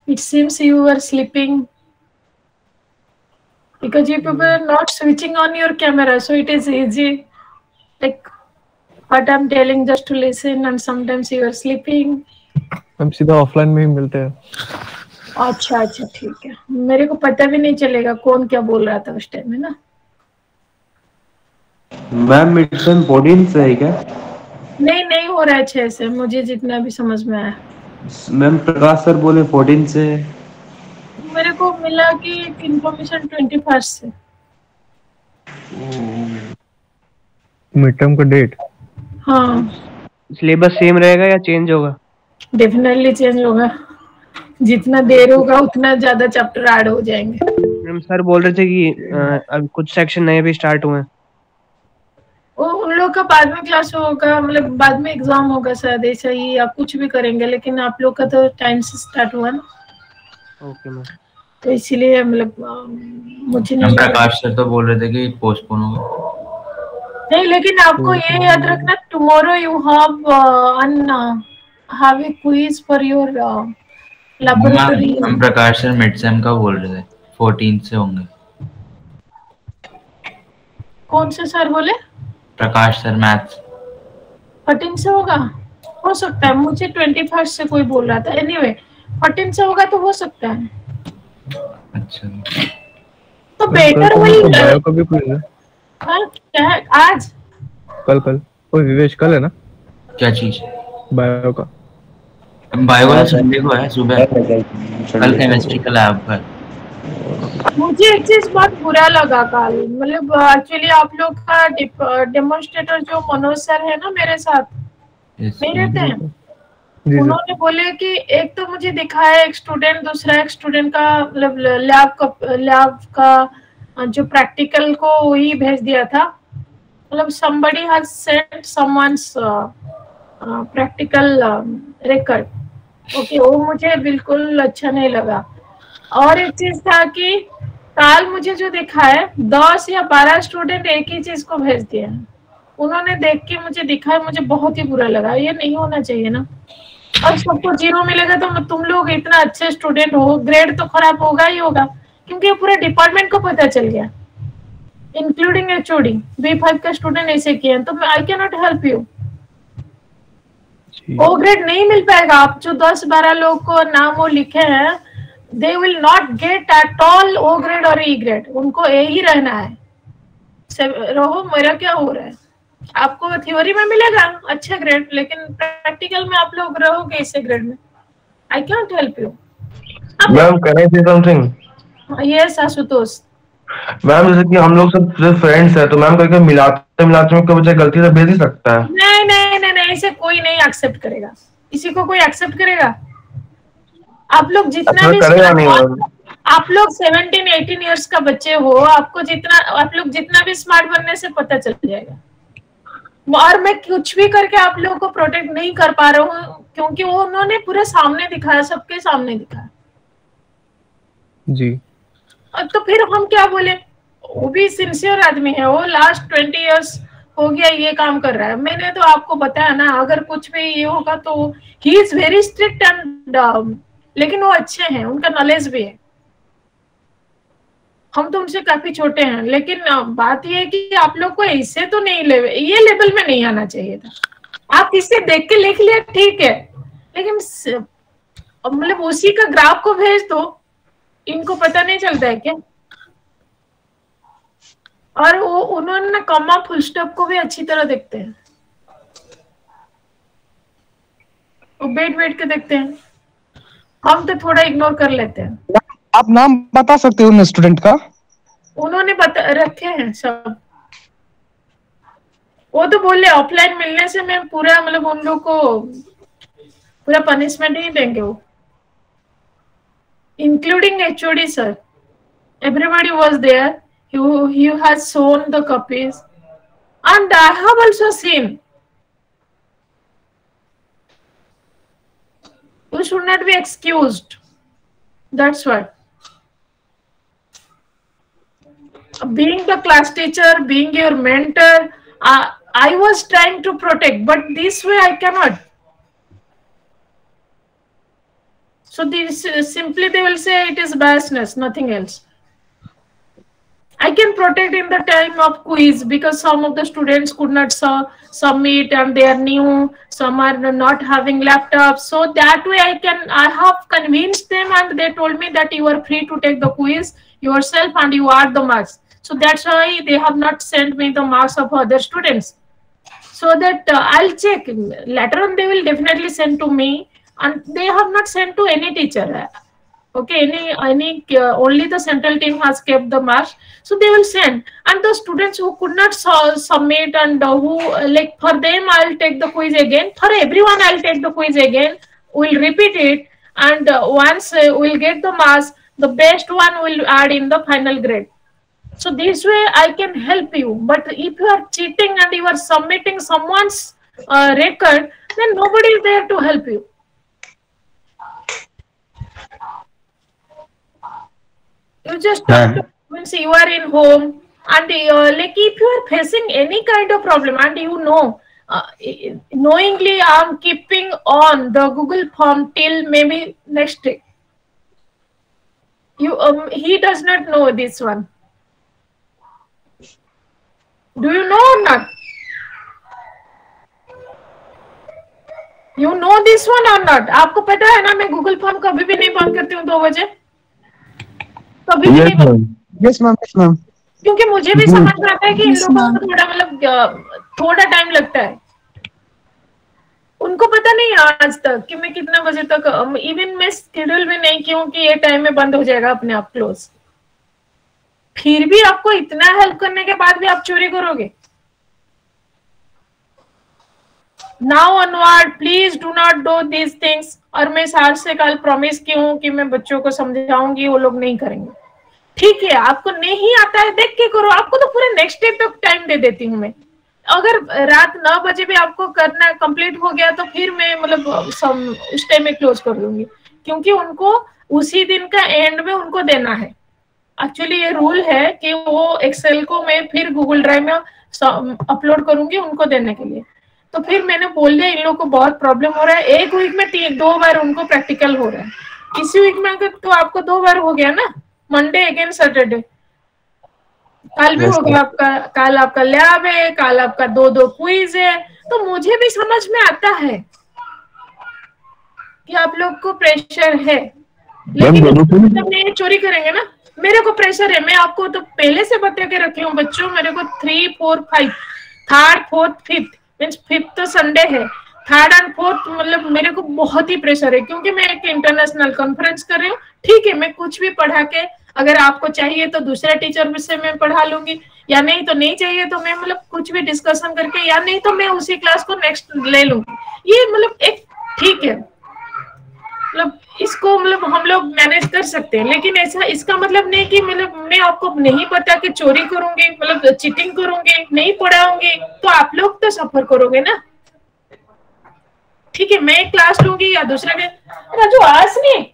It seems you were sleeping because you people are not switching on your camera, so it is easy. Like what I'm telling, just to listen, and sometimes you are sleeping. हम सीधा offline में ही मिलते हैं. अच्छा अच्छा ठीक है, मेरे को पता भी नहीं चलेगा कौन क्या बोल रहा था उस टाइम में ना. मैम मिड सेम 14 से है क्या? नहीं नहीं हो रहा है 6 से, मुझे जितना भी समझ में आया. मैम प्रकाश सर बोले 14 से. मेरे को मिला कि इंफॉर्मेशन 21 से. मिड टर्म का डेट. हाँ सिलेबस सेम रहेगा या चेंज होगा? डेफिनेटली चेंज होगा. जितना देर होगा उतना ज्यादा चैप्टर ऐड हो जाएंगे. मैम सर बोल रहे थे कि अब कुछ सेक्शन नए भी स्टार्ट हुए हैं. वो उन लोग का बाद में क्लास होगा, मतलब बाद में एग्जाम होगा शायद, ऐसा ही या कुछ भी करेंगे, लेकिन आप लोग का तो टाइम से स्टार्ट हुआ ना. Okay ma'am. तो इसीलिए मतलब मुझे नहीं लगा. प्रकाश सर तो बोल रहे थे कि पोस्टपोन होगा. नहीं, लेकिन आपको ये याद रखना, tomorrow you have a quiz for your laboratory. हम प्रकाश सर मिड सेम का बोल रहे थे 14 से होंगे. कौन से सर बोले? प्रकाश सर मैथ्स 14 से होगा, हो सकता है. मुझे 21 से कोई बोल रहा था. एनीवे 14 से होगा तो हो सकता है. अच्छा तो बेटर वही बायो का भी क्विज है. हाँ, क्या है आज? कल कोई विवेश कल है ना? क्या चीज? बायो का. बायो वाला संडे को है सुबह. कल केमिस्ट्री का लैब है. मुझे एक चीज बहुत बुरा लगा कल, मतलब एक्चुअली आप लोग का डेमोन्स्ट्रेटर जो मनोज सर है ना मेरे साथ नहीं रहते हैं, उन्होंने बोले कि एक तो मुझे दिखाया एक स्टूडेंट, दूसरा एक स्टूडेंट का मतलब लैब का जो प्रैक्टिकल को वही भेज दिया था. मतलब somebody has sent someone's practical record. Okay वो मुझे बिल्कुल अच्छा नहीं लगा. और एक चीज था कि कल मुझे जो दिखा है 10 या 12 स्टूडेंट एक ही चीज को भेज दिया. उन्होंने देख के मुझे दिखा, मुझे बहुत ही बुरा लगा. ये नहीं होना चाहिए ना. और सबको 0 मिलेगा तो तुम लोग इतना अच्छे स्टूडेंट हो, ग्रेड तो खराब होगा ही होगा, क्योंकि पूरे डिपार्टमेंट को पता चल गया, इंक्लूडिंग एचओडी. B5 का स्टूडेंट ऐसे किए तो I can not help you. O grade नहीं मिल पाएगा. आप जो 10-12 लोग को नाम वो लिखे हैं, they will not gate at all O grade और E ग्रेड. उनको A ही रहना है. रहो, मेरा क्या हो रहा है? आपको थ्योरी में मिलेगा अच्छा ग्रेड, लेकिन प्रैक्टिकल में आप लोग रहोगे इसे ग्रेड में. I can help you. Ma'am can I से समथिंग? यस आशुतोष. मैम जैसे कि हम लोग सब फ्रेंड्स हैं, तो मैम करके मिलाते मिलाते में कभी गलती से भेज ही सकता है. नहीं नहीं नहीं नहीं, ऐसे कोई नहीं एक्सेप्ट करेगा. इसी को कोई एक्सेप्ट करेगा? आप लोग जितना भी आप लोग 17-18 इयर्स का बच्चे हो, आप लोग जितना भी स्मार्ट बनने से पता चल जाएगा. और मैं कुछ भी करके आप लोगों को प्रोटेक्ट नहीं कर पा रहा हूँ, क्योंकि वो उन्होंने पूरे सामने दिखाया, सबके सामने दिखाया जी. तो फिर हम क्या बोले? वो भी सिंसियर आदमी है, वो लास्ट 20 इयर्स हो गया ये काम कर रहा है. मैंने तो आपको बताया ना, अगर कुछ भी ये होगा तो he is very strict and लेकिन वो अच्छे हैं, उनका नॉलेज भी है. हम तो उनसे काफी छोटे हैं, लेकिन बात ये है कि आप लोग को ऐसे तो नहीं ये लेवल में नहीं आना चाहिए था. आप इसे देख के लिख लिया ठीक है, लेकिन मतलब उसी का ग्राफ को भेज दो. इनको पता नहीं चलता है क्या? और वो उन्होंने ना कॉमा फुल स्टॉप को भी अच्छी तरह देखते हैं, वो बैठ के देखते हैं. हम तो थोड़ा इग्नोर कर लेते हैं. आप नाम बता सकते हो उन स्टूडेंट का? उन्होंने रखे हैं सब. वो तो बोले ऑफलाइन मिलने से मैं पूरा मतलब उन लोग को पूरा पनिशमेंट ही देंगे वो, including HOD sir. Everybody was there. He has shown the copies, and I have also seen. You should not be excused. That's why. Being the class teacher, being your mentor, I was trying to protect, but this way I cannot. So this simply they will say it is biasness, nothing else. I can protect in the time of quiz because some of the students could not submit and they are new, some are not having laptops. So that way I have convinced them and they told me that you are free to take the quiz yourself and you are the marks. So that's why they have not sent me the marks of other students. So that I'll check. Later on they will definitely send to me, and they have not sent to any teacher. Okay, only the central team has kept the marks, so they will send. And the students who could not submit and who like, for them I'll take the quiz again. For everyone I'll take the quiz again. We'll repeat it, and once we'll get the marks, the best one will add in the final grade. So this way I can help you. But if you are cheating and you are submitting someone's record, then nobody is there to help you. You just means you are in home, and like if you are facing any kind of problem and you know, knowingly I'm keeping on the Google form till maybe next day. He does not know this one. Do you know or not? You know this one or not? आपको पता है ना, मैं Google form कभी भी नहीं बंद करती हूँ 2 बजे, कभी भी नहीं बंद। Yes ma'am, yes ma'am. क्योंकि मुझे भी समझ में आता है कि इन लोगों को थोड़ा मतलब थोड़ा टाइम लगता है। उनको पता नहीं आज तक कि मैं कितना बजे तक, इवन मैं शेड्यूल भी नहीं किया कि ये टाइम में बंद हो जाएगा अपने आप क्लोज। फिर भी आपको इतना हेल्प करने के बाद भी आप चोरी करोगे। Now onward please do not do these things. और मैं साल से कल प्रॉमिस की हूँ कि मैं बच्चों को समझाऊंगी, वो लोग नहीं करेंगे। ठीक है, आपको नहीं आता है देख के करो, आपको तो पूरे नेक्स्ट डे तक टाइम दे देती हूँ मैं। अगर रात 9 बजे भी आपको करना कंप्लीट हो गया तो फिर मैं मतलब उस टाइम में क्लोज कर दूंगी, क्योंकि उनको उसी दिन का एंड में उनको देना है। एक्चुअली ये रूल है कि वो एक्सेल को मैं फिर गूगल ड्राइव में अपलोड करूंगी उनको देने के लिए। तो फिर मैंने बोल दिया इन लोगों को बहुत प्रॉब्लम हो रहा है, एक वीक में 2 बार उनको प्रैक्टिकल हो रहा है। इसी वीक में तो आपको 2 बार हो गया ना, मंडे अगेन सैटरडे। कल भी हो गया आपका, कल आपका लैब है, कल आपका 2 क्विज है। तो मुझे भी समझ में आता है कि आप लोग को प्रेशर है, लेकिन जब ये चोरी करेंगे ना, मेरे को प्रेशर है। मैं आपको तो पहले से बता के रखी हूँ बच्चों, मेरे को 3, 4, 5, 3rd, 4th, 5th means 5th तो संडे है, 3rd and 4th मतलब मेरे को बहुत ही प्रेशर है, क्योंकि मैं एक इंटरनेशनल कॉन्फ्रेंस कर रही हूँ। ठीक है, मैं कुछ भी पढ़ा के, अगर आपको चाहिए तो दूसरे टीचर से मैं पढ़ा लूंगी, या नहीं तो नहीं चाहिए तो मैं मतलब कुछ भी डिस्कशन करके, या नहीं तो मैं उसी क्लास को नेक्स्ट ले लूंगी। ये मतलब एक ठीक है, मतलब इसको मतलब हम लोग मैनेज कर सकते हैं। लेकिन ऐसा इसका मतलब नहीं कि मतलब मैं आपको नहीं पता कि चोरी करूंगी, मतलब चीटिंग करूंगी, नहीं पढ़ाऊंगी, तो आप लोग तो सफर करोगे ना। ठीक है, मैं एक क्लास लूंगी या दूसरा राजू आज नहीं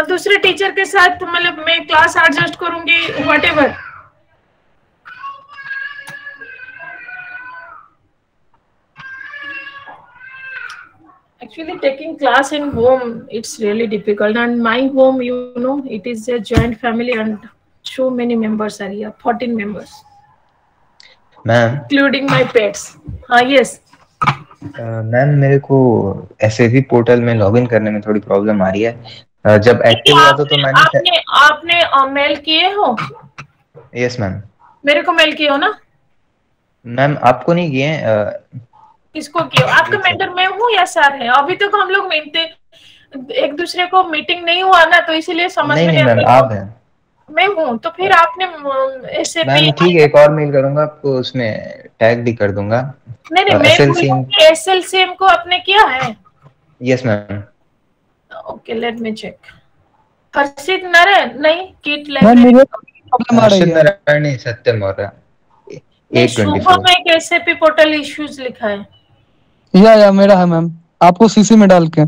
दूसरे टीचर के साथ मतलब मैं क्लास एडजस्ट करूंगी, whatever. Actually, taking class in home, it's really difficult. And my home, you know, it is a joint family and so many members are here, 14 members. Ma'am, including my pets. Yes. Ma'am मेरे को SAP portal में login करने में थोड़ी problem आ रही है। जब active हुआ तो मैंने आपने मेल किए हो? Yes ma'am. मेरे को मेल किए हो ना? मैम आपको नहीं किए। किसको किए? आपका मेंटर मैं हूँ या सर है? अभी तक हम लोग मिलते एक दूसरे को, मीटिंग नहीं हुआ ना, तो इसीलिए समझ में नहीं मैम आप हैं। मैं हूँ तो फिर आपने SAP। मैम ठीक है, एक और मेल करूंगा आपको, उसमें टैग भी कर दूंगा। नहीं मैं SLCM को आपने किया है? Yes ma'am. Okay, let me check. Harshit Narayan नहीं, किट नारायण सत्यम हो रहा है। शुभम में एक SAP पोर्टल इश्यूज लिखा है। या मेरा है मैम, आपको CC में डाल के।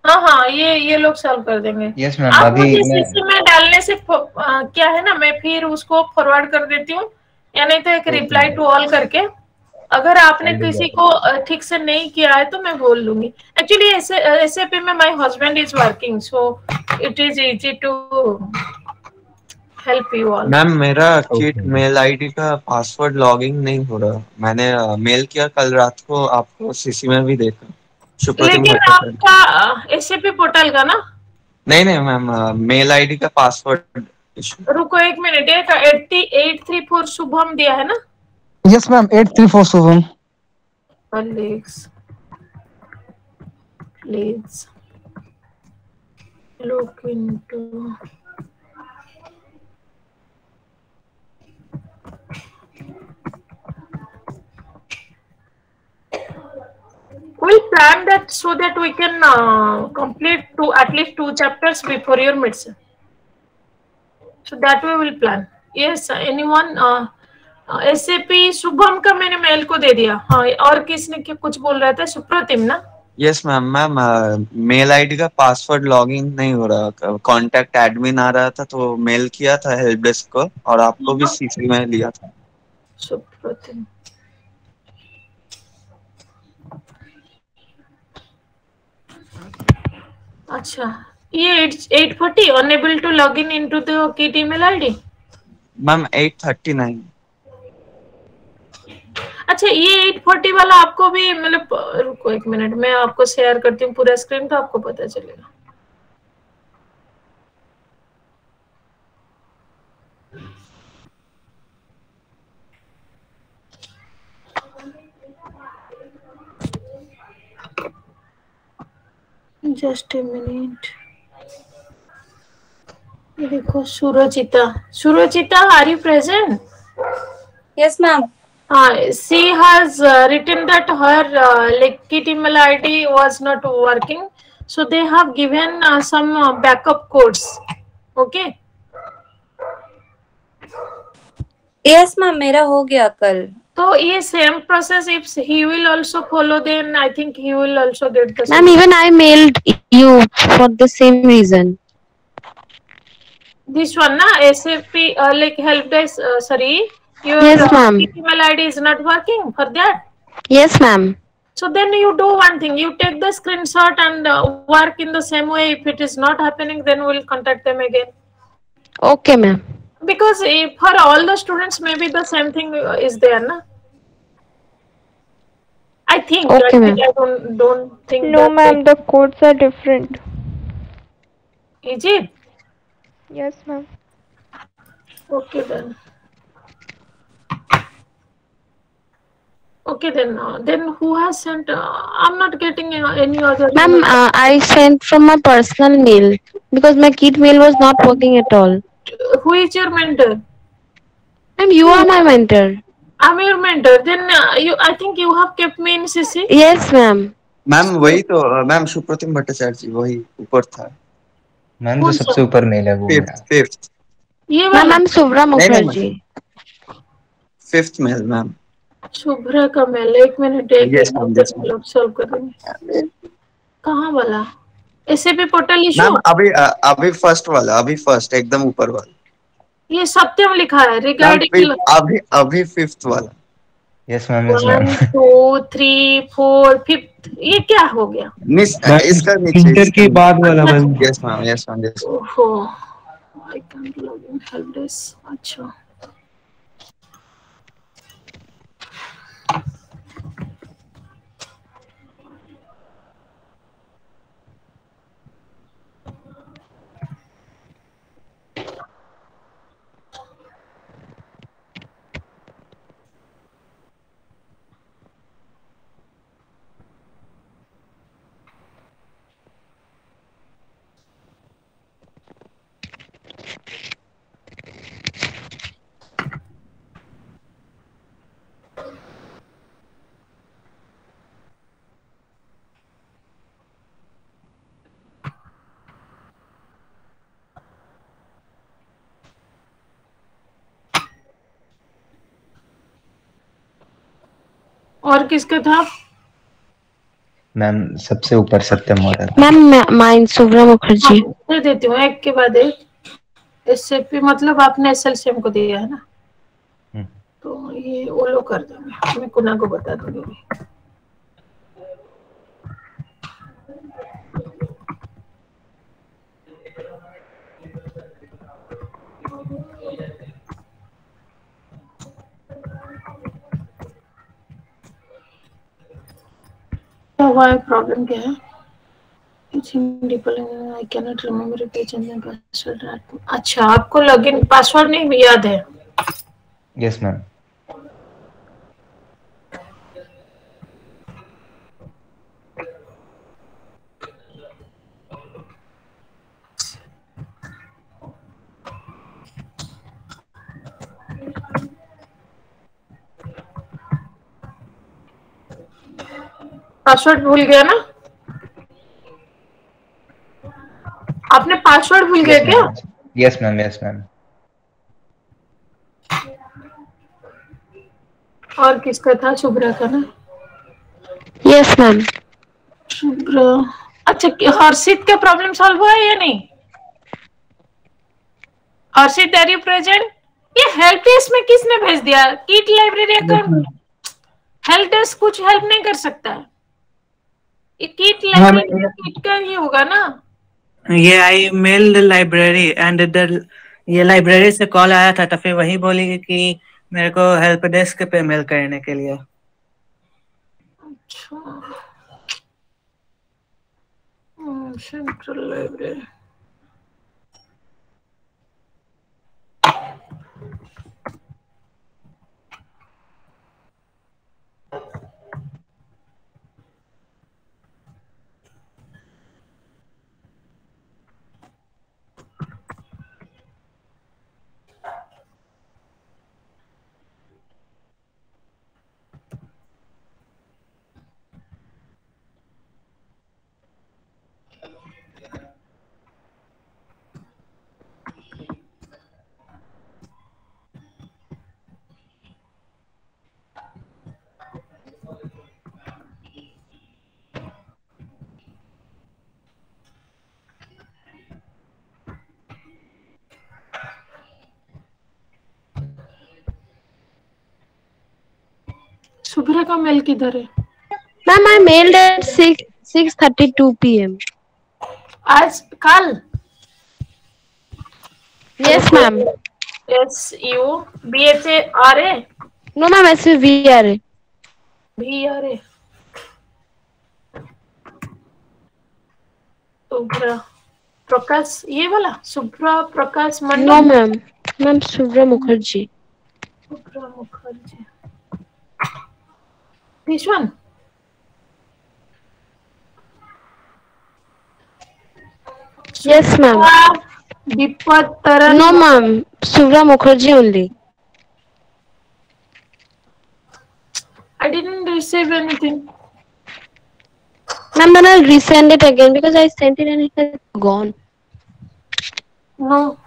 हाँ, ये लोग सॉल्व कर देंगे। Yes ma'am. अभी CC में डालने से क्या है ना, मैं फिर उसको फॉरवर्ड कर देती हूँ, या नहीं तो एक रिप्लाई टू ऑल करके अगर आपने I will किसी get को ठीक से नहीं किया है तो मैं बोल लूंगी। एक्चुअली SAP में my husband is working, so it is easy to help you all. Ma'am मेरा किट Okay. मेल आईडी का पासवर्ड लॉगिन नहीं हो रहा। मैंने मेल किया कल रात को, आपको सीसी में भी देखा। सुप्रतिम लेकिन भट्टाचार्य। आपका SAP पोर्टल का ना? नहीं नहीं मैम, मेल आईडी का पासवर्ड इशू। रुको एक मिनट, 834 शुभम दिया है ना? Yes ma'am, 834 Shubham. Alex, please look into we'll plan that so that we can complete at least 2 chapters before your midterm. So that we will plan. Yes, anyone? SAP Shubham का मैंने mail को दे दिया। हाँ, और किसने क्या कुछ बोल रहा था? सुप्रतिम ना? Yes ma'am. मेल आईडी का पासवर्ड लॉगिन नहीं हो रहा। कांटेक्ट एडमिन आ रहा था तो मेल किया था हेल्प डेस्क को, और आपको भी सीसी में लिया था। सुप्रतिम, अच्छा, ये 840 unable to log in into the kit email ID। Ma'am 839। अच्छा, ये 840 वाला आपको भी मतलब, रुको एक मिनट, मैं आपको शेयर करती हूँ पूरा स्क्रीन तो आपको पता चलेगा। Just a minute. ये देखो, Suruchita, are you present? Yes, ma'am. She has written that her kit email ID was not working, so they have given some backup codes. Okay. Yes, ma'am. मेरा हो गया कल। तो ये same process, if he will also follow, then I think he will also get the Ma'am, even I mailed you for the same reason. This one, na? SAP like help desk, sorry, your Yes, ma'am. email ID is not working for that. Yes, ma'am. So then you do one thing, you take the screenshot and work in the same way. If it is not happening, then we'll contact them again. Okay, ma'am. Because for all the students, maybe the same thing is there, na? I think. Okay, ma'am. I don't think. No, ma'am, the codes are different. Is it? Yes, ma'am. Okay then. Okay then. Then who has sent? I'm not getting any other. Ma'am, I sent from my personal mail because my kit mail was not working at all. Who is your mentor? Ma'am, you are my mentor. I'm your mentor. Then I think you have kept me in CC. Yes, ma'am. Ma'am वही तो, ma'am Supratim Bhattacharya जी वही ऊपर था। Ma'am जो सबसे ऊपर mail है वो मेरा। फिफ्थ। ये ma'am, I'm Subhra Mukherjee. Fifth mail ma'am. Shubhra का मेल, एक minute, Yes, ma'am, yes, ma'am. Solve कर देंगे। कहाँ वाला? SAP portal issue? मैम अभी फर्स्ट वाला, अभी फर्स्ट एकदम ऊपर वाला। ये सत्यम लिखा है रिगार्डिंग। अभी फिफ्थ वाला। Yes ma'am, yes 1 ma'am. 2 3 4 5, ये क्या हो गया? इसका नीचे इंटर के बाद वाला ma'am. Yes ma'am, yes ma'am, yes. ओहो, I can't log in help desk. अच्छा, और किसका था? मैम सबसे ऊपर सत्यम हो रहा था। Ma'am, mine Subhra Mukherjee. दे देती हूँ एक के बाद एक। SAP मतलब आपने SLCM को दिया है ना? तो ये वो लोग कर देंगे, मैं कुना को बता दूंगी। क्या हुआ है, प्रॉब्लम क्या है? I cannot remember a page and then password. अच्छा, आपको लॉगिन पासवर्ड नहीं याद है? Yes ma'am. पासवर्ड भूल गया ना? आपने पासवर्ड भूल गया क्या? Yes ma'am, yes ma'am. और किसका था? शुभ्रा का ना? Yes ma'am. शुभ्रा। अच्छा, हर्षित का प्रॉब्लम सॉल्व हुआ है या नहीं? Harshit, are you present? ये हेल्प डेस्क में किसने भेज दिया? KIIT library account. Help desk कुछ हेल्प नहीं कर सकता है। ये किट लाइब्रेरी किट का ही होगा ना? ये आई मेल लाइब्रेरी एंड ये लाइब्रेरी से कॉल आया था, तो फिर वही बोली कि मेरे को हेल्प डेस्क पे मेल करने के लिए। अच्छा, सेंट्रल लाइब्रेरी। शुभ्रा का मेल किधर है? Ma'am I mailed at 6:32 PM। आज कल? Yes ma'am. SUBHARA? No ma'am, SUVRA। VRA। Subhra Prakash, ये वाला Subhra Prakash Mandal? No ma'am, ma'am Subhra Mukherjee. Subhra Mukherjee, this one? Yes ma'am. Dipat Taran? No ma'am, Shubhra Mukherjee only. I didn't receive anything. Ma'am, then I'll resend it again because I sent it and it has gone. No,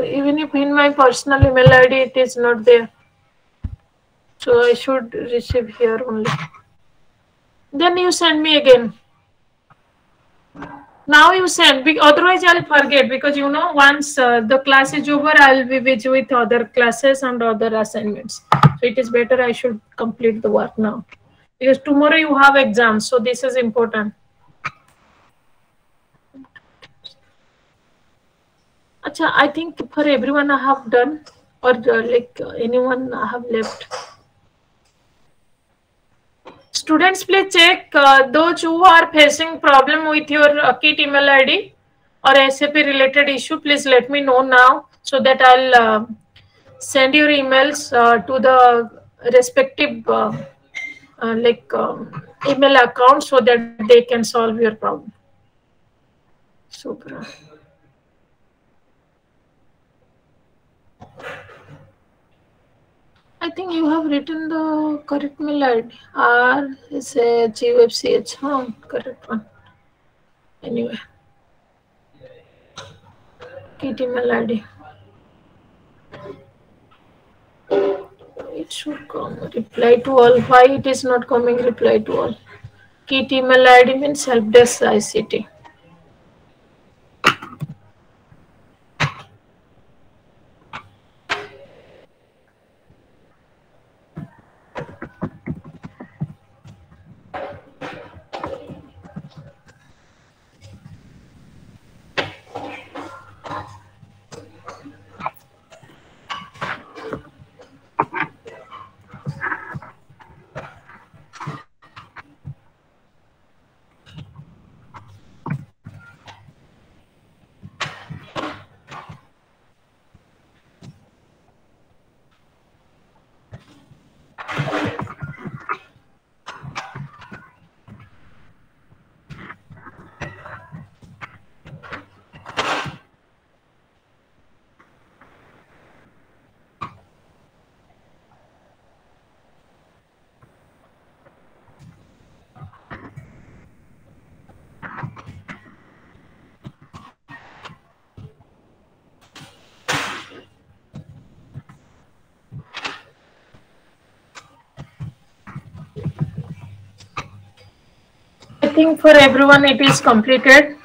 even if in my personal email ID it is not there. So I should receive here only. Then you send me again. Now you send, otherwise I'll forget, because you know, once the class is over, I'll be busy with other classes and other assignments. So it is better I should complete the work now, because tomorrow you have exams, so this is important. Acha, I think for everyone I have done, or like anyone I have left. Students, please check those who are facing problem with your Kit email ID or SAP related issue. Please let me know now, so that I'll send your emails to the respective email account, so that they can solve your problem. Super. I think you have written the correct mail ID. RSHUFCH. Correct one. Anyway. Kit email ID. It should come. Reply to all. Why it is not coming? Reply to all. Kit email ID means helpdesk ICT. think for everyone it is completed.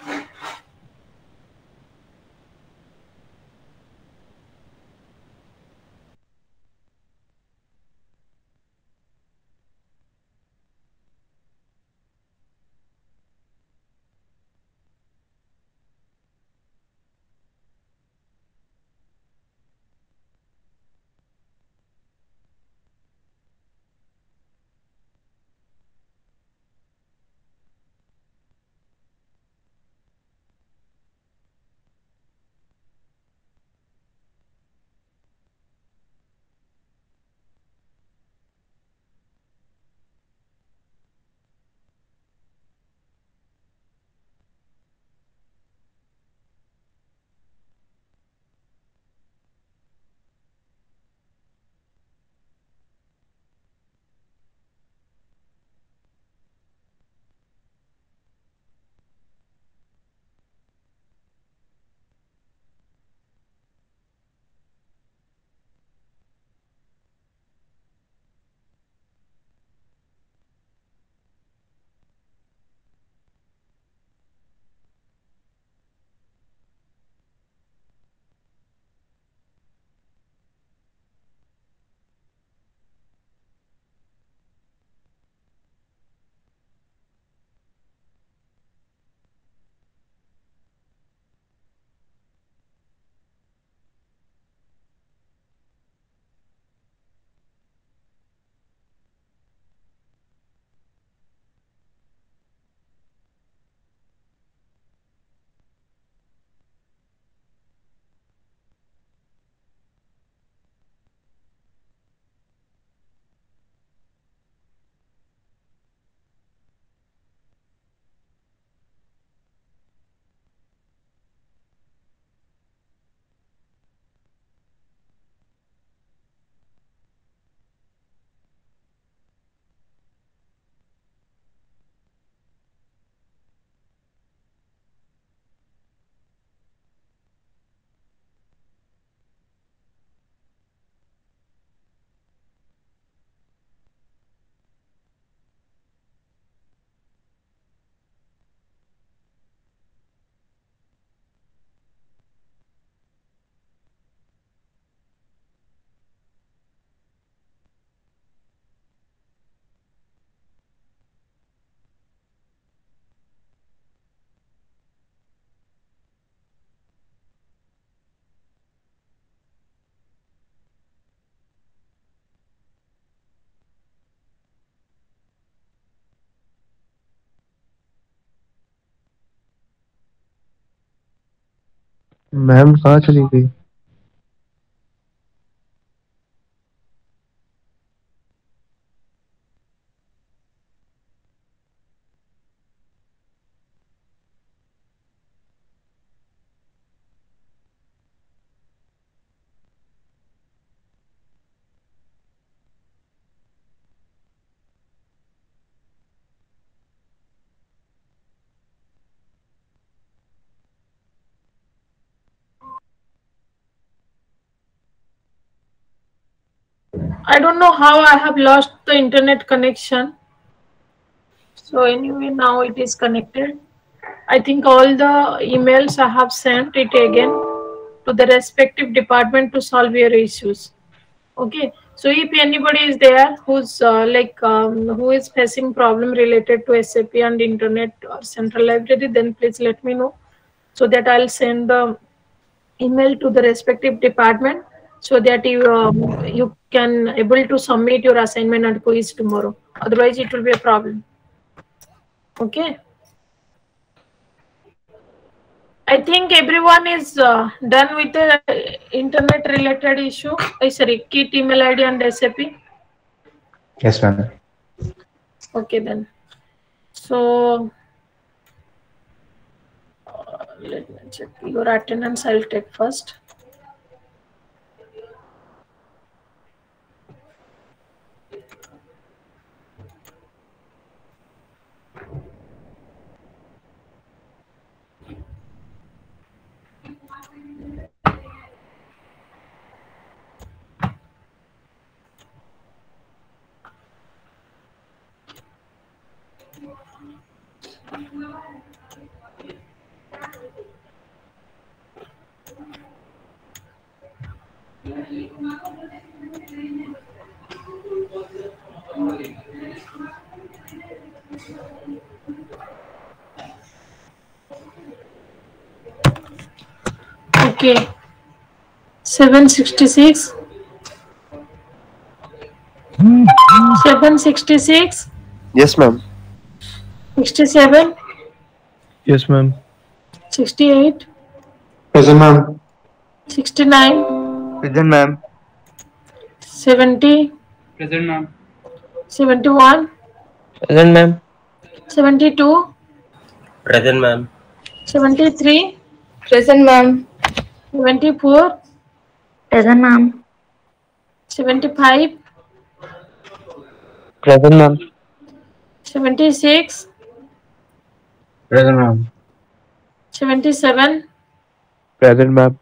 Ma'am कहाँ चली गई? I don't know how I have lost the internet connection. So anyway, now it is connected. I think all the emails I have sent it again to the respective department to solve your issues. Okay. So if anybody is there who's who is facing problem related to SAP and internet or central library, then please let me know so that I'll send the email to the respective department so that you can able to submit your assignment and quiz tomorrow. Otherwise, it will be a problem. Okay. I think everyone is done with the internet related issue. Sorry, Kit email ID and SAP. Yes, ma'am. Okay then. So let me check your attendance. I'll take first. Okay. 766. 766. Yes, ma'am. 67. Yes, ma'am. 68. Present, ma'am. 69. Present, ma'am. 70. Present, ma'am. 71. Present, ma'am. 72. Present, ma'am. 73. Present, ma'am. 74. Present, ma'am. 75. Present, ma'am. 76. Present, ma'am. 77. Present, ma'am.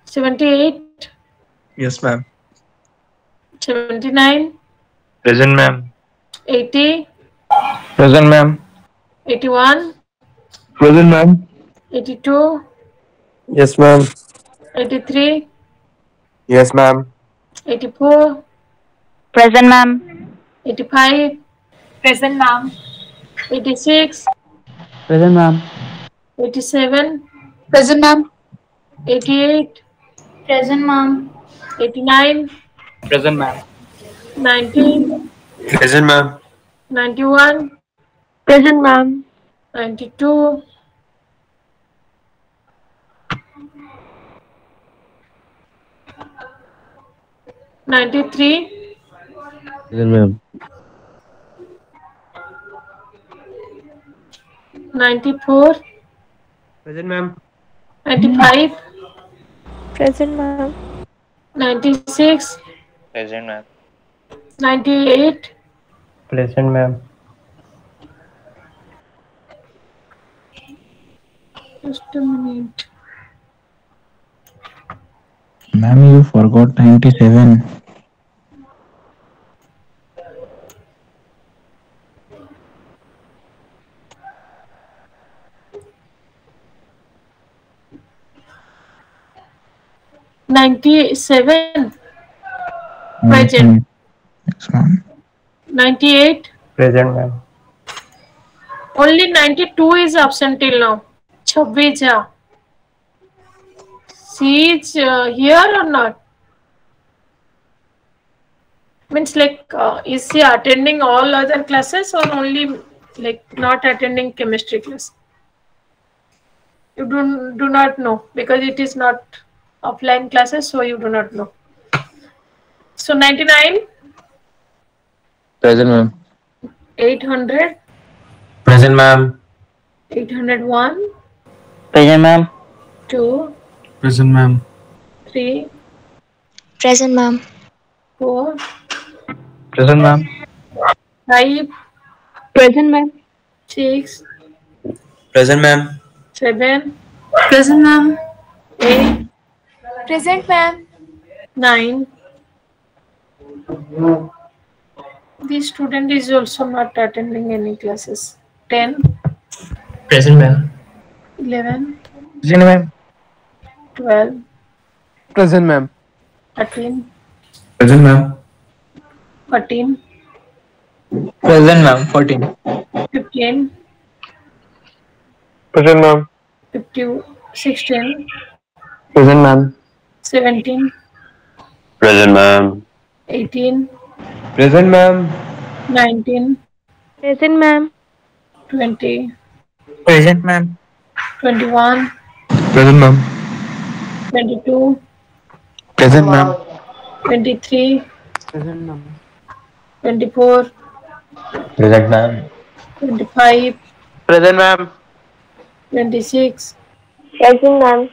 78. Yes, ma'am. 79. Present, ma'am. 80. Present, ma'am. 81. Present, ma'am. 82. Yes, ma'am. 83. Yes, ma'am. 84. Present, ma'am. 85. Present, ma'am. 86. Present, ma'am. 87. Present, ma'am. 88. Present, ma'am. 89. Present, ma'am. 90. Present, ma'am. 91. Present, ma'am. 92. 93. Present, ma'am. 94. Present, ma'am. 95. Present, ma'am. 96. Present, ma'am. 98. Present, ma'am. Just a minute. Ma'am, you forgot 97. $97. Present. Yes, ma'am. 98. Present, ma'am. Only 92 is absent till now. 26 है. She is here or not? Means like is she attending all other classes or only like not attending chemistry class? You do not know because it is not offline classes, so you do not know. So 99. Present, ma'am. 800. Present, ma'am. 801. Present, ma'am. 2. Present, ma'am. 3. Present, ma'am. 4. Present, ma'am. 5. Present, ma'am. 6. Present, ma'am. 7. Present, ma'am. 8. Present, ma'am. 9. The student is also not attending any classes. 10. Present, ma'am. 11. Present, ma'am. 12. Present, ma'am. 13. Present, ma'am. 14. Present, ma'am. 14. 15. Present, ma'am. 16. Present, ma'am. 17. Present, ma'am. 18. Present, ma'am. 19. Present, ma'am. 20. Present, ma'am. 21. Present, ma'am. 22. Present, ma'am. 23. Present, ma'am. 24. Present, ma'am. 25. Present, ma'am. 26. Present, ma'am.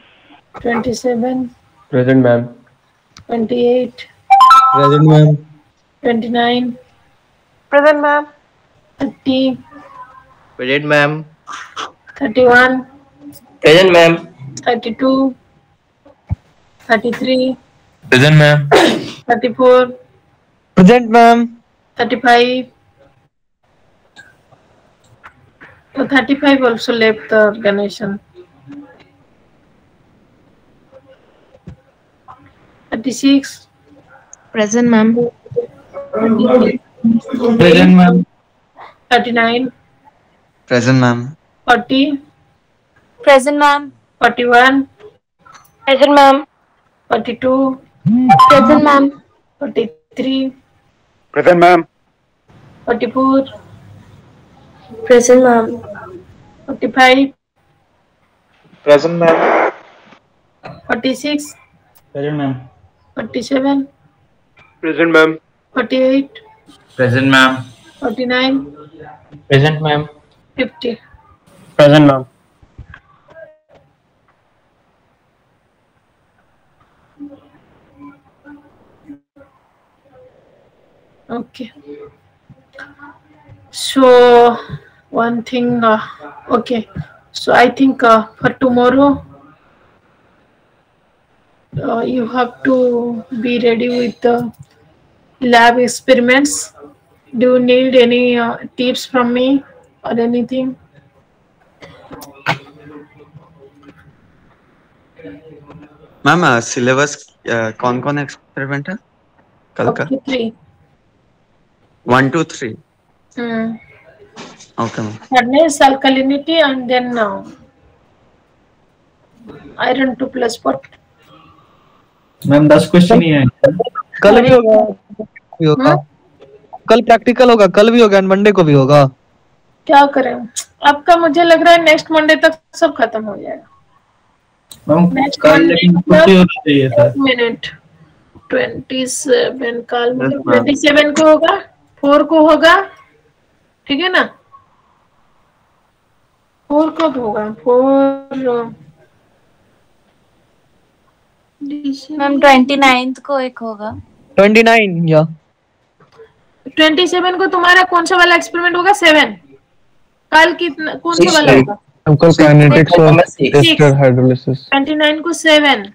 27. Present, ma'am. 28. Present, ma'am. 29. Present, ma'am. 30. Present, ma'am. 31. Present, ma'am. 32. 33. Present, ma'am. 34. Present, ma'am. 35. So 35 also left the organization. 36 Present, ma'am. 38 Present, ma'am. 39 Present, ma'am. 40 Present, ma'am. 41 Present, ma'am. 42 Present, ma'am. 43 Present, ma'am. 44 Present, ma'am. 45 Present, ma'am. 46 Present, ma'am. 47 Present, ma'am. 48 Present, ma'am. 49 Present, ma'am. 50 Present, ma'am. Okay. So one thing, okay. So I think for tomorrow, you have to be ready with the lab experiments. Do you need any tips from me or anything? Ma'am syllabus कौन कौन experiment है कल का? 3 1 2 3. Okay, ma'am. Hardness, alkalinity, and then iron 2 plus pot. Ma'am 10 question ही है। कल भी होगा कल प्रैक्टिकल होगा, कल भी होगा एंड मंडे को भी होगा। क्या करें, आपका मुझे लग रहा है नेक्स्ट मंडे तक सब खत्म हो जाएगा। कल लेकिन छुट्टी होना चाहिए था। मिनट 27 कल मतलब 27 को होगा, 4 को होगा, ठीक है ना? 4 कब होगा? 4 मैम 29th को एक होगा। 29 या 27 को तुम्हारा कौन सा वाला एक्सपेरिमेंट होगा? 7 कल कितना कौन सा वाला होगा? हमको काइनेटिक्स और टेस्टर हाइड्रोलिसिस। 29 को 7,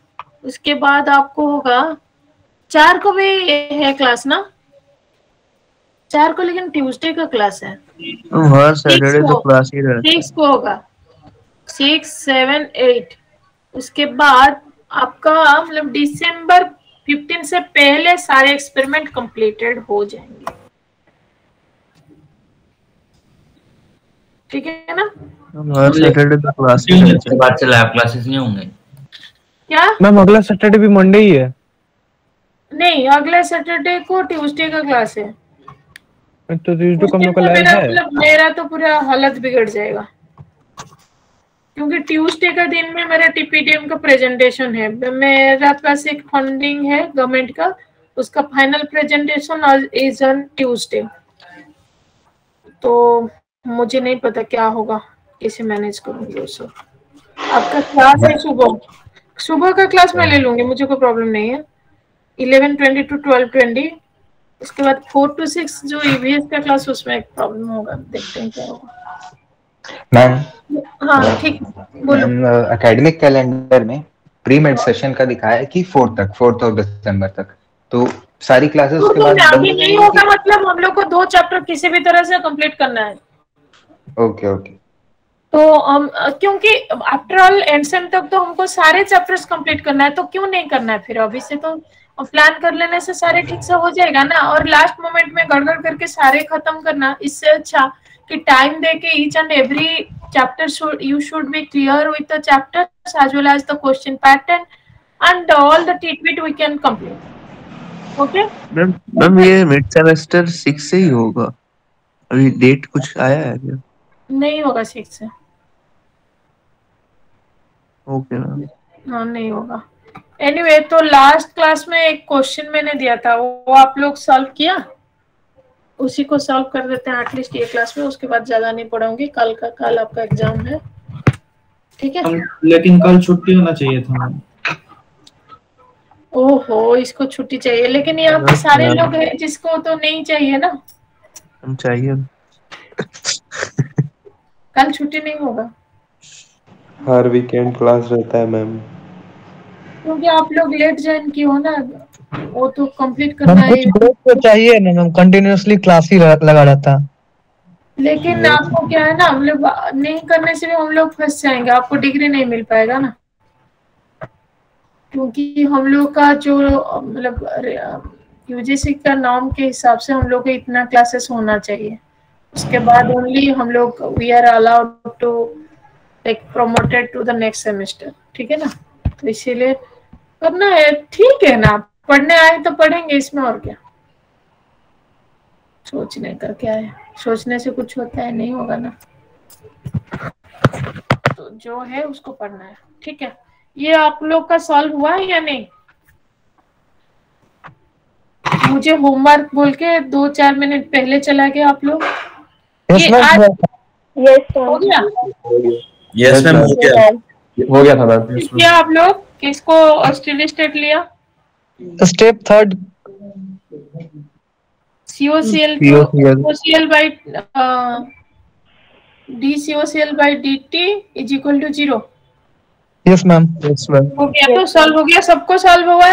उसके बाद आपको होगा 4 को भी है क्लास ना? 4 को लेकिन ट्यूसडे का क्लास है। हर सैटरडे तो क्लास ही रहता है। 6 को होगा, 6 7 8। उसके बाद आपका मतलब दिसंबर 15 से पहले सारे एक्सपेरिमेंट कंप्लीटेड हो जाएंगे, ठीक है ना? हर सैटरडे तो क्लास ही रहता है। बाद से लैब क्लासेस नहीं होंगे क्या मैम अगला सैटरडे भी मंडे ही है? नहीं, अगले सैटरडे को ट्यूसडे का क्लास है। तो ट्यूसडे को हम लोग का लैब है। मेरा तो पूरा हालत बिगड़ जाएगा, क्योंकि ट्यूसडे का दिन में मेरा टीपीडीएम का प्रेजेंटेशन है। मेरा पास एक फंडिंग है गवर्नमेंट का, उसका final presentation is on Tuesday. तो मुझे नहीं पता क्या होगा, कैसे मैनेज करूंगी वो सब। आपका क्लास है सुबह का क्लास मैं ले लूंगी, मुझे कोई प्रॉब्लम नहीं है। 11:20 to 12:20। उसके बाद 4 to 6 जो ईवीएस का क्लास, उसमें एक प्रॉब्लम होगा, देखते हैं क्या होगा। मैम हाँ ठीक, बोलो। एकेडमिक कैलेंडर में प्री मेड सेशन का दिखाया है कि 4th of December तक, तो सारी क्लासेस तो उसके बाद अभी नहीं होगा, मतलब हम लोग को 2 चैप्टर किसी भी तरह से कंप्लीट करना है। ओके तो हम क्योंकि आफ्टर ऑल एंड सेम तक तो हमको सारे चैप्टर्स कंप्लीट करना है, तो क्यों नहीं करना है फिर? अभी से तो प्लान कर लेने से सारे ठीक से हो जाएगा ना। और लास्ट मोमेंट में गड़गड़ करके सारे खत्म करना, इससे अच्छा कि टाइम दे के each and every chapter you should be clear with the chapters as well as the question pattern and all the tidbit we can complete. Okay? Ma'am ये मिड सेमेस्टर 6 से ही होगा, अभी डेट कुछ आया है क्या? नहीं होगा 6 से। Okay ma'am. हाँ नहीं होगा। एनीवे तो लास्ट क्लास में एक क्वेश्चन मैंने दिया था, वो आप लोग सॉल्व किया? उसी को सॉल्व कर देते हैं एटलीस्ट ये क्लास में, उसके बाद ज्यादा नहीं पढ़ाऊंगी। कल आपका एग्जाम है, ठीक है? लेकिन कल छुट्टी होना चाहिए था। ओहो, इसको छुट्टी चाहिए, लेकिन यहाँ पे सारे लोग हैं जिसको तो नहीं चाहिए ना। हम चाहिए। कल छुट्टी नहीं होगा, हर वीकेंड क्लास रहता है मैम। क्योंकि आप लोग लेट ज्वाइन किए हो ना, वो तो कंप्लीट करना है। कुछ ब्रेक तो चाहिए ना मैम, कंटिन्यूअसली क्लास ही लगा रहता है। लेकिन आपको क्या है ना, हम लोग नहीं करने से भी हम लोग फंस जाएंगे, आपको डिग्री नहीं मिल पाएगा ना। क्योंकि हम लोग का जो मतलब यूजीसी का नॉर्म के हिसाब से हम लोग को इतना क्लासेस होना चाहिए, उसके बाद ओनली हम लोग we are allowed to like promoted to the next semester, ठीक है ना। तो इसीलिए करना है, ठीक है ना, पढ़ने आए तो पढ़ेंगे, इसमें और क्या सोचने का क्या है, सोचने से कुछ होता है, नहीं होगा ना। तो जो है उसको पढ़ना है, ठीक है। ये आप लोग का सॉल्व हुआ है या नहीं? मुझे होमवर्क बोल के 2-4 मिनट पहले चला गया आप लोग। Yes ma'am. यस हो गया? यस मैम, हो गया था मैम। क्या आप लोग किसको ऑस्ट्रेलिया स्टेट लिया? Step third COCl by dCOCl by dt is equal to 0। Yes ma'am. Yes ma'am. हो गया, तो सॉल्व हो गया, सबको सॉल्व हुआ?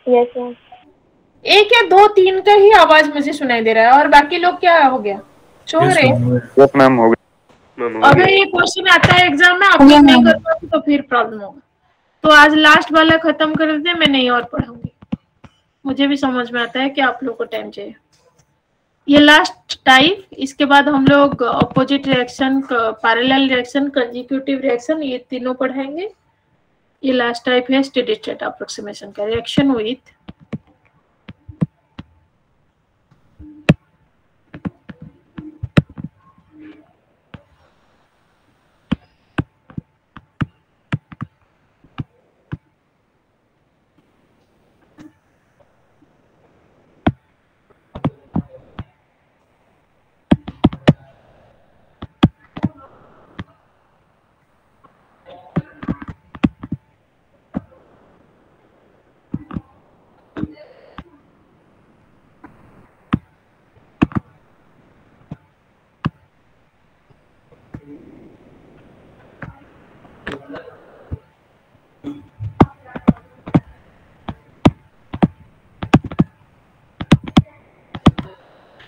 Yes ma'am. एक या दो तीन का ही आवाज मुझे सुनाई दे रहा है, और बाकी लोग क्या हो गया, सो रहे? यस मैम, हो गया। अगर ये क्वेश्चन आता है एग्जाम में, आप लोग नहीं कर पाते तो फिर प्रॉब्लम होगा। तो आज लास्ट वाला खत्म कर देते हैं, मैं नहीं और पढ़ाऊंगी, मुझे भी समझ में आता है कि आप लोग को टाइम चाहिए। ये लास्ट टाइप, इसके बाद हम लोग opposite reaction, parallel reaction, consecutive reaction, ये तीनों पढ़ाएंगे। ये लास्ट टाइप है स्टेडी स्टेट अप्रोक्सीमेशन का, reaction with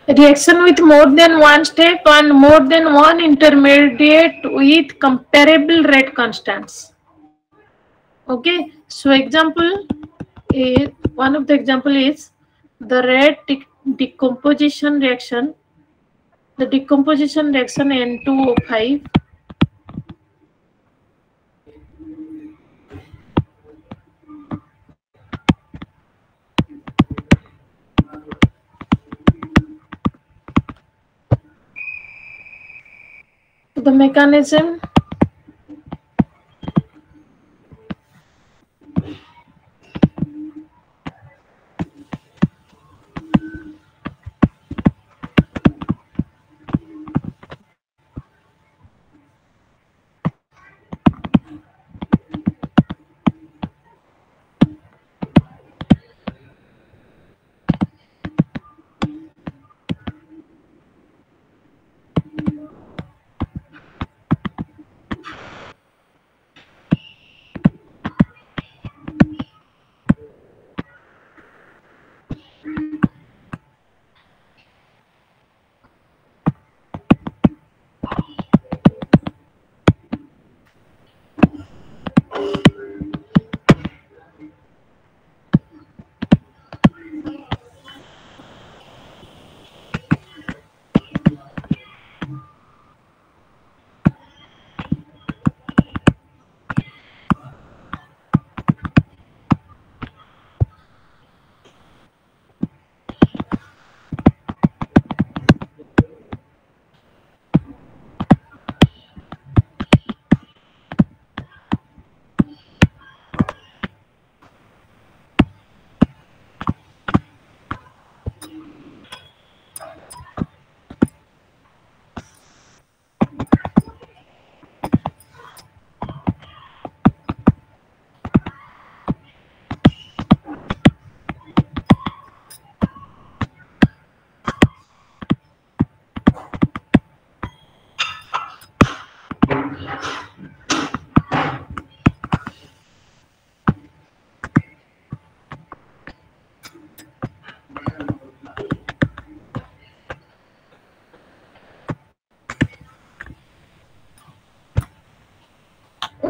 reaction with more than one step and more than one intermediate with comparable rate constants. Okay, so example is, one of the example is the rate decomposition reaction. The decomposition reaction N2O5 the mechanism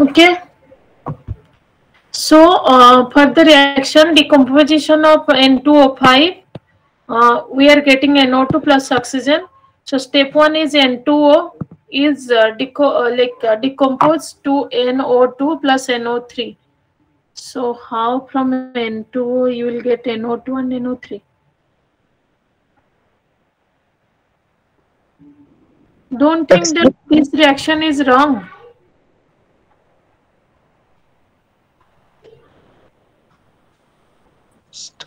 okay, So for the reaction decomposition of N2O5, we are getting NO2 plus oxygen. So step 1 is N2O is decomposed to NO2 plus NO3. So how from N2O you will get NO2 and NO3? Don't think that this reaction is wrong.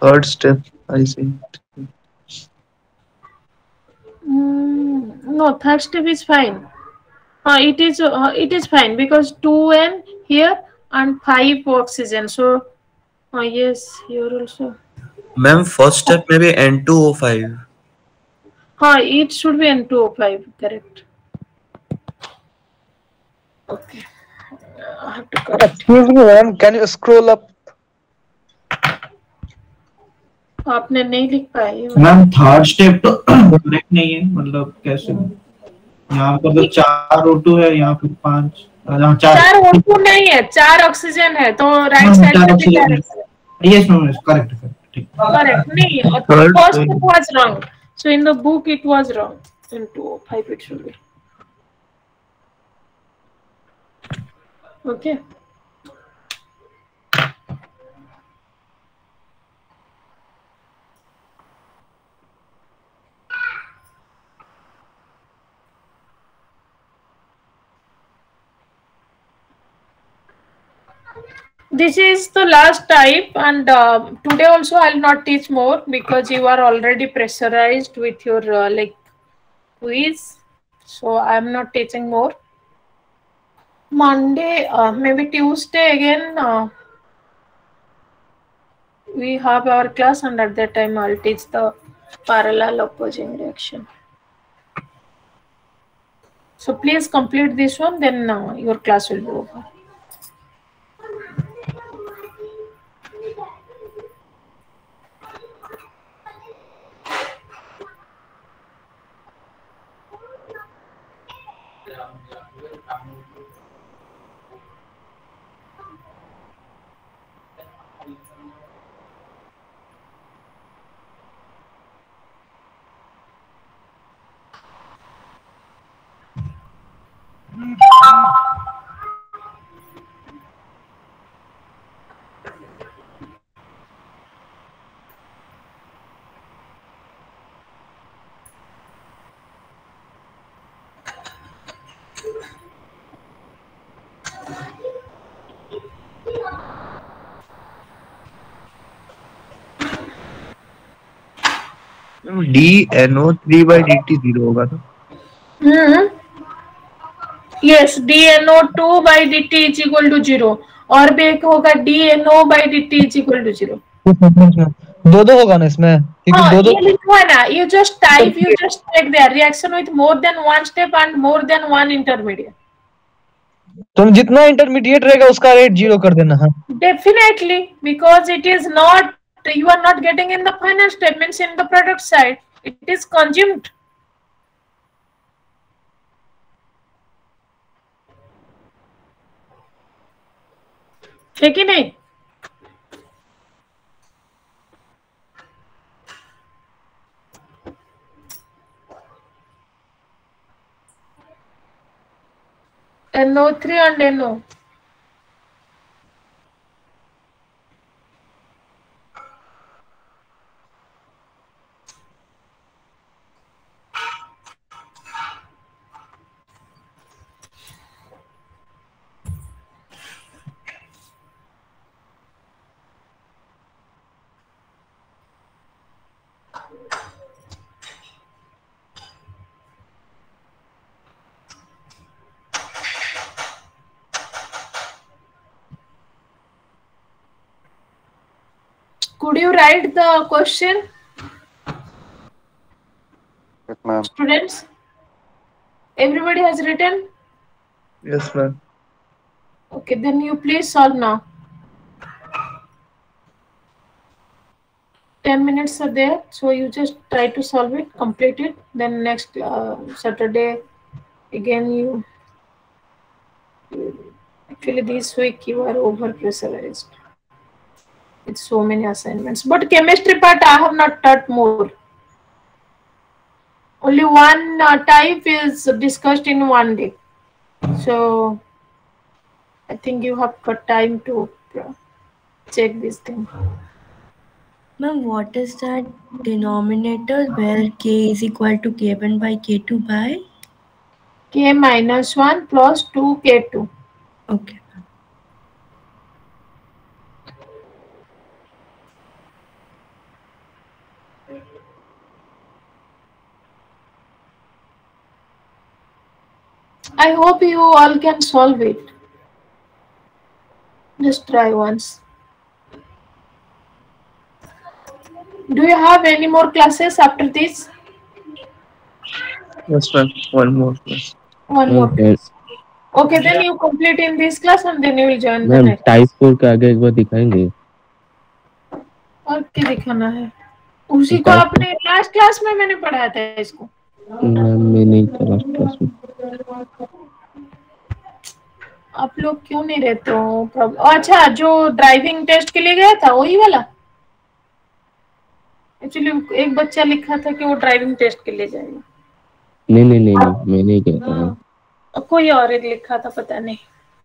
Third step, I see. No, third step is fine. It is fine because 2N here and 5 oxygen. So yes, here also. Ma'am, first step may be N2O5. It should be N2O5, correct. Okay. I have to correct. Excuse me, ma'am. Can you scroll up? आपने नहीं लिख पाए ma'am third step तो correct नहीं है, मतलब कैसे यहाँ पर तो 4 O2 है, यहाँ पे 5, यहाँ 4 O2 नहीं है, 4 ऑक्सीजन है, तो राइट साइड पे यस मैम करेक्ट correct नहीं, first it was wrong, so in the book it was wrong. N2O5 it should be. Okay. This is the last type, and today also I'll not teach more because you are already pressurized with your quiz, so I'm not teaching more. Monday, maybe Tuesday again, we have our class, and at that time I'll teach the parallel opposing reaction. So please complete this one, then your class will be over. DNO3 by dt 0 होगा तो Yes, DNO2 by dt is equal to 0, और भी एक होगा DNO by dt is equal to 0. दो होगा ना इसमें, क्योंकि दो ये लिखा है ना, you just type, you just check their reaction with more than one step and more than one intermediate. तुम जितना इंटरमीडिएट रहेगा उसका रेट 0 कर देना. हाँ, Definitely, because it is not, you are not getting in the final step, means in the product side, it is consumed. है कि नहीं? NO3 and NO. Could you write the question? Yes, ma'am. Students, everybody has written? Yes, ma'am. Okay, then you please solve now. 10 minutes are there, so you just try to solve it, complete it. Then next Saturday, again you actually this week you are over pressurized. It's so many assignments. But chemistry part I have not taught more. Only one type is discussed in one day. So I think you have got time to check this thing. Ma'am, what is that denominator where k is equal to k1 by k2 by? K minus 1 plus 2k2. Okay. I hope you all can solve it. Just try once. Do you have any more classes after this? Yes, ma'am. One more class. One more. Okay, then you complete in this class and then you will join the ma'am next. Type 4 का आगे एक बार दिखाएंगे. और क्या दिखाना है? उसी को आपने लास्ट क्लास में मैंने पढ़ाया था इसको. मैम मैं नहीं था लास्ट क्लास में. आप लोग क्यों नहीं रहते हो? अच्छा, जो ड्राइविंग टेस्ट के लिए गया था वही वाला. एक्चुअली एक बच्चा लिखा था कि वो ड्राइविंग टेस्ट के लिए जाएगा. नहीं मैं नहीं कहता हूँ. कोई और एक लिखा था, पता नहीं.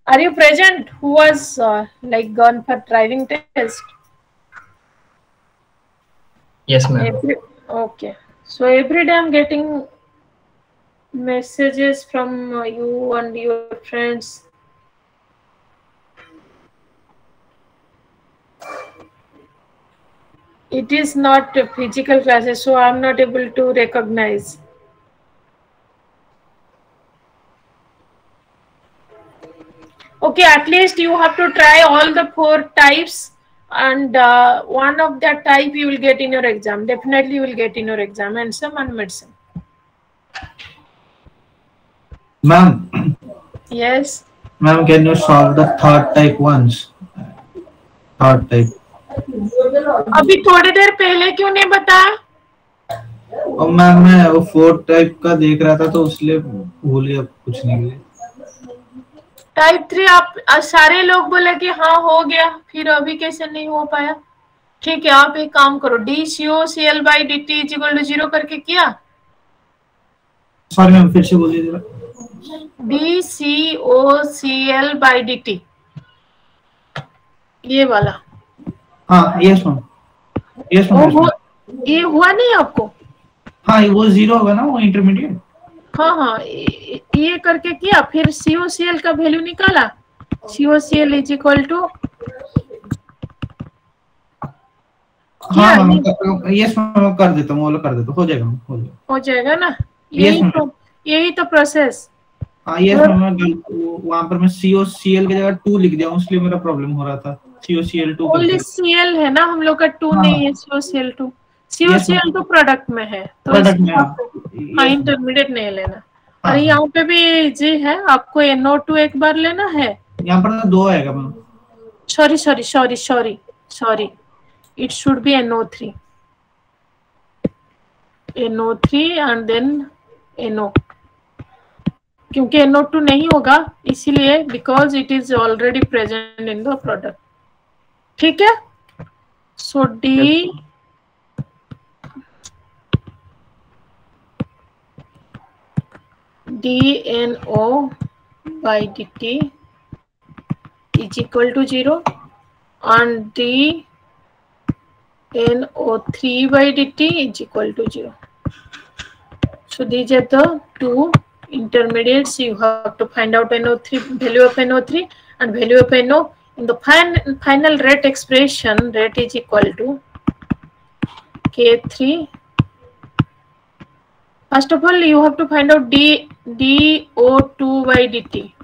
Are you present? Who was like gone for driving test? Yes, ma'am. Okay. So every day I'm getting messages from you and your friends. It is not a physical classes, so I'm not able to recognize. Okay, at least you have to try all the 4 types, and one of that type you will get in your exam. Definitely you will get in your exam, and some and medicine. Ma'am. Yes. Ma'am, can you solve the third type once? Third type. अभी थोड़ी देर पहले क्यों नहीं बताया? और ma'am मैं वो 4 type का देख रहा था तो इसलिए भूल गया कुछ नहीं. टाइप 3 आप सारे लोग बोले कि हाँ हो गया, फिर अभी कैसे नहीं हो पाया? ठीक है, आप एक काम करो, DCOCl by dt = 0 करके किया. सॉरी मैम, फिर से बोलिए जरा. DCOCl by dt, ये वाला. हाँ, यस मैम. Yes ma'am. ये हुआ नहीं आपको? हाँ, वो 0 होगा ना, वो इंटरमीडिएट. हाँ, ये करके किया, फिर COCl का वैल्यू निकाला. COCl = हाँ मैम, यस मैम कर देता हूँ, वो कर देता हूँ, हो जाएगा ना. यही तो प्रोसेस. हाँ यस मैम, वहाँ पर मैं COCl की जगह 2 लिख दिया हूँ, इसलिए मेरा प्रॉब्लम हो रहा था. COCl2 ओनली Cl है ना, हम लोग का 2 नहीं है. COCl2 COCl2 प्रोडक्ट में है, तो हाँ इंटरमीडिएट नहीं लेना. और यहाँ पे भी जी है, आपको NO2 एक बार लेना है. यहाँ पर तो 2 आएगा ma'am. Sorry, it should be NO3 and then NO, क्योंकि NO2 नहीं होगा इसीलिए, because it is already present in the product. ठीक है. So dNO by dt = 0 and dNO3 by dt = 0. So these are the 2 intermediates. You have to find out NO3, value of NO3 and value of NO. In the final rate expression, rate is equal to K3. First of all, you have to find out dO2 by dt.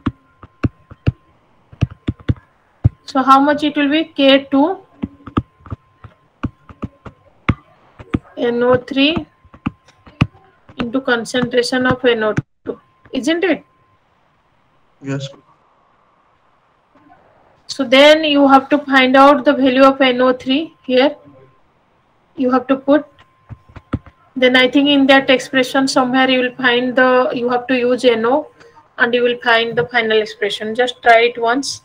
So how much it will be? K2 NO3 into concentration of NO2, isn't it? Yes. So then you have to find out the value of NO3 here. You have to put. Then I think in that expression somewhere you will find you have to use NO and you will find the final expression. Just try it once.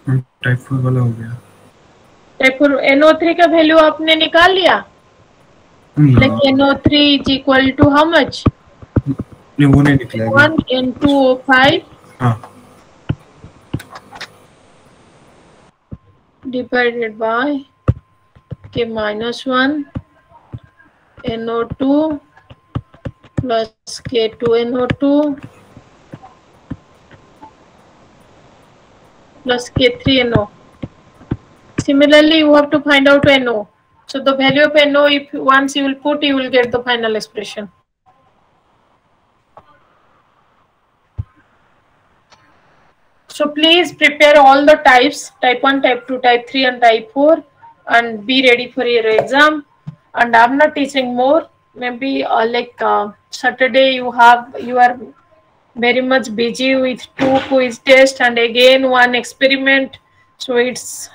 Type 4 वाला हो गया। Type 4 NO3 का value आपने निकाल लिया? Like NO3 is equal to how much? नहीं वो नहीं निकला 1 N2O5 divided by K minus 1 NO2 plus K2NO2 plus K3NO. Similarly, you have to find out NO. So the value of NO, if once you will put, you will get the final expression. So please prepare all the types, type 1, type 2, type 3 and type 4 and be ready for your exam. And I'm not teaching more. Maybe Saturday you are very much busy with 2 quiz tests and again 1 experiment. So it's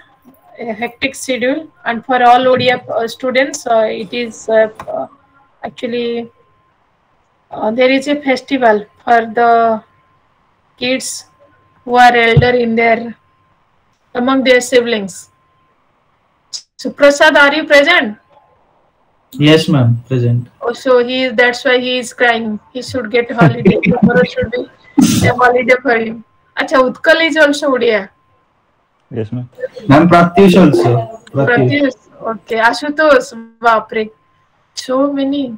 a hectic schedule. And for all ODF students, it is actually there is a festival for the kids who are elder in their among their siblings. So Prasad, are you present? Yes, ma'am, present. Oh, so that's why he is crying. He should get holiday. Tomorrow should be a holiday for him. Acha, Utkal is also Odia. Yes, ma'am. Ma'am, Pratyush also. Pratyush. Okay, Ashutosh. Bapre. So many.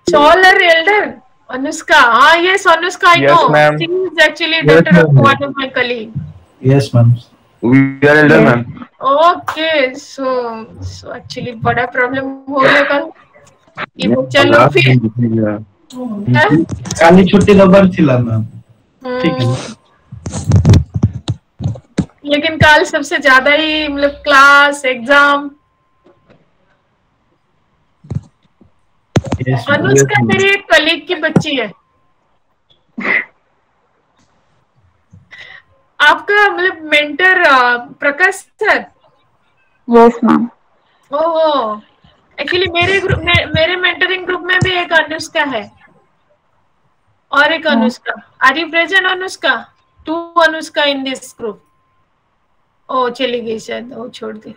So all are elder. Anushka. Ah, yes, Anushka, I Yes, know. ma'am. She is actually daughter of one of my colleague. Yes, ma'am. We are elder, ma'am. Okay, so actually बड़ा problem हो गया कल. ये चलो फिर. काली छुट्टी दोबार थिला ma'am. ठीक है. लेकिन कल सबसे ज्यादा ही मतलब क्लास एग्जाम. अनुष्का मेरी एक कलीग की बच्ची है. आपका मतलब mentor Prakash sir? Yes ma'am. Oh, actually मेरे मेंटरिंग ग्रुप में भी एक अनुष्का है और एक Anushka. Are you present Anushka? 2 Anushka in this group. ओ चली गई शायद, वो छोड़ दी.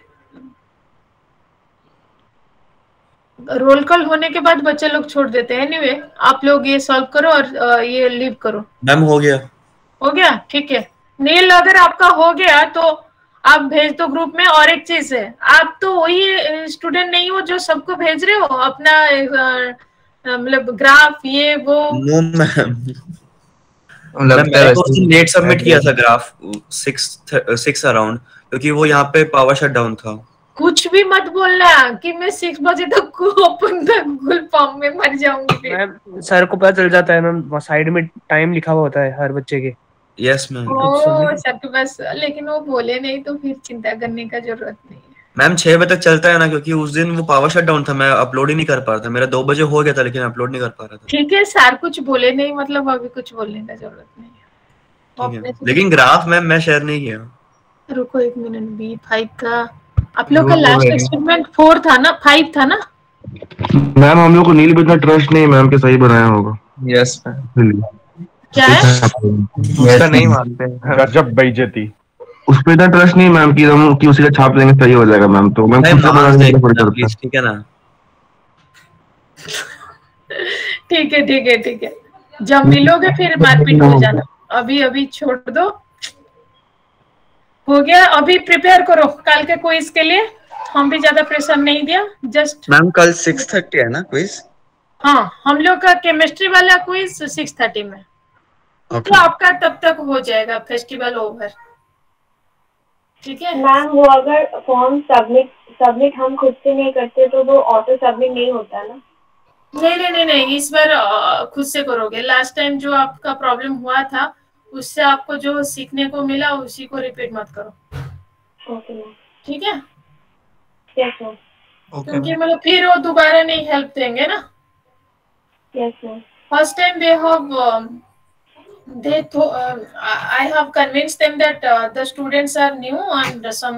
रोल कॉल होने के बाद बच्चे लोग छोड़ देते हैं. एनीवे, आप लोग ये सॉल्व करो और ये लीव करो. मैम हो गया. हो गया, ठीक है. नील, अगर आपका हो गया तो आप भेज दो ग्रुप में. और एक चीज है, आप तो वही स्टूडेंट नहीं हो जो सबको भेज रहे हो अपना मतलब ग्राफ ये वो. नो मैम, मैंने लेट सबमिट किया था ग्राफ 6 अराउंड, क्योंकि वो यहाँ पे पावर शट डाउन था. कुछ भी मत बोलना कि मैं 6 बजे तक ओपन तक गूगल फॉर्म में मर जाऊंगी. मैम सर को पता चल जाता है मैम, साइड में टाइम लिखा हुआ होता है हर बच्चे के. Yes ma'am. सबके पास, लेकिन वो बोले नहीं तो फिर चिंता करने का जरूरत नहीं है. मैम 6 बजे तक चलता है ना, क्योंकि उस दिन वो पावर शट डाउन था, मैं अपलोड ही नहीं कर पा रहा था. मेरा 2 बजे हो गया था लेकिन अपलोड नहीं कर पा रहा था. ठीक है सर, कुछ बोले नहीं मतलब अभी कुछ बोलने का जरूरत नहीं है. लेकिन ग्राफ मैम मैं शेयर नहीं किया. रुको 1 मिनट. B5 का आप लोग का लास्ट एक्सपेरिमेंट 4 था ना, 5 था ना? मैम हम लोग को नील पे इतना ट्रस्ट नहीं मैम के सही बनाया होगा. Yes ma'am. क्या है? उसका नहीं मानते. गजब बेइज्जती. उस पे इतना ट्रस्ट नहीं मैम कि हम कि उसी का छाप लेंगे सही हो जाएगा मैम. तो मैम खुद से बनाने की पड़ता है. ठीक है ना? ठीक है ठीक है ठीक है. जब मिलोगे फिर मारपीट हो जाना. अभी छोड़ दो. हो गया. अभी प्रिपेयर करो कल के क्विज के लिए. हम भी ज्यादा प्रेशर नहीं दिया. जस्ट मैम कल 6:30 है ना क्विज? हाँ, हम लोग का केमिस्ट्री वाला क्विज 6:30 में. तो आपका तब तक हो जाएगा फेस्टिवल ओवर. ठीक है मैम. वो अगर फॉर्म सबमिट हम खुद से नहीं करते तो वो ऑटो सबमिट नहीं होता ना? नहीं, इस बार खुद से करोगे. लास्ट टाइम जो आपका प्रॉब्लम हुआ था उससे आपको जो सीखने को मिला उसी को रिपीट मत करो. Okay ma'am. ठीक है. Yes ma'am. क्योंकि मतलब फिर वो दोबारा नहीं हेल्प देंगे ना. Yes ma'am. First time they I have convinced them that the students are new and some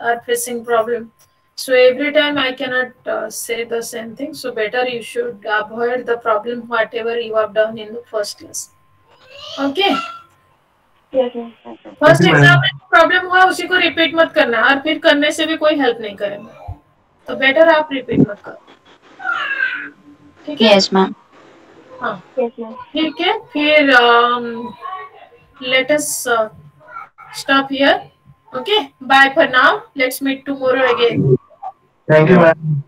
are facing problem. So every time I cannot say the same thing. So better you should avoid the problem whatever you have done in the first class. Okay. First exam में problem हुआ उसी को repeat मत करना, और फिर करने से भी कोई हेल्प नहीं करेगा, तो बेटर आप रिपीट मत करो, ठीक है? Yes ma'am. हाँ ठीक है, फिर let us stop here, okay, bye for now, let's meet tomorrow again. Thank you ma'am.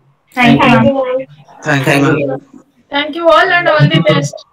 Thank you all and all the best.